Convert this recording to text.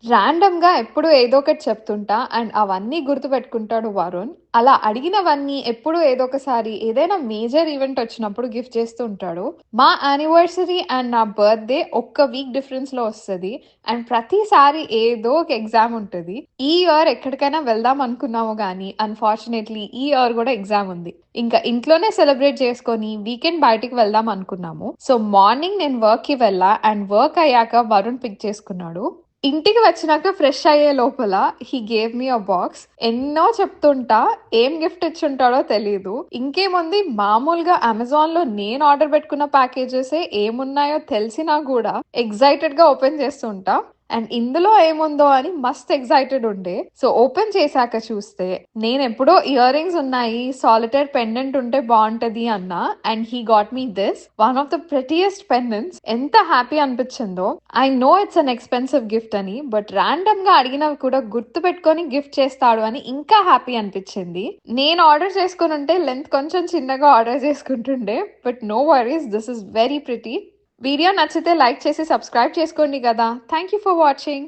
Random గా ఎప్పుడు ఏదో ఒకటి చెప్తుంటా అండ్ అవన్నీ గుర్తుపెట్టుకుంటాడు వరుణ్. అలా అడిగినవన్నీ ఎప్పుడు ఏదో ఒకసారి ఏదైనా మేజర్ ఈవెంట్ వచ్చినప్పుడు గిఫ్ట్ చేస్తూ ఉంటాడు. మా యానివర్సరీ అండ్ నా బర్త్‌డే ఒక్క వీక్ డిఫరెన్స్‌లో వస్తది. అండ్ ప్రతిసారి ఏదో ఒక ఎగ్జామ్ ఉంటది. ఈ ఇయర్ ఎక్కడికైనా వెళ్దాం అనుకున్నాము గానీ అన్‌ఫార్చునేట్‌లీ ఈ ఇయర్ గూడా ఎగ్జామ్ ఉంది. ఇంకా ఇంట్లోనే సెలబ్రేట్ చేసుకొని వీకెండ్ బయటికి వెళ్దాం అనుకున్నాము. సో మార్నింగ్ నేను వర్క్‌కి వెళ్ళా అండ్ వర్క్ అయ్యాక వరుణ్ పిక్ చేసుకున్నాడు. ఇంటికి వచ్చినాక ఫ్రెష్ అయ్యే లోపల he gave me a box. ఎన్నో చెప్తుంటా ఏం గిఫ్ట్ ఇచ్చుంటాడో తెలీదు. ఇంకేముంది మామూలుగా అమెజాన్ లో నేను ఆర్డర్ పెట్టుకున్న ప్యాకేజెస్ ఏమున్నాయో తెలిసినా కూడా ఎక్సైటెడ్ గా ఓపెన్ చేస్తుంటా. అండ్ ఇందులో ఏముందో అని మస్త్ ఎక్సైటెడ్ ఉండే. సో ఓపెన్ చేశాక చూస్తే నేను ఎప్పుడో ఇయర్ రింగ్స్ ఉన్నాయి, సాలిటైర్ పెండెంట్ ఉంటే బాగుంటది అన్నా. And he got me this one of the prettiest pendants. ఎంత హ్యాపీ అనిపించిందో. I know it's an expensive gift అని, బట్ ర్యాండమ్ గా అడిగినవి కూడా గుర్తు పెట్టుకొని గిఫ్ట్ చేస్తాడు అని ఇంకా హ్యాపీ అనిపించింది. నేను ఆర్డర్ చేసుకుని ఉంటే లెంత్ కొంచెం చిన్నగా ఆర్డర్ చేసుకుంటుండే, but no worries, this is very pretty. Video నచ్చితే లైక్ చేసి సబ్స్క్రైబ్ చేసుకోండి కదా. Thank you for watching.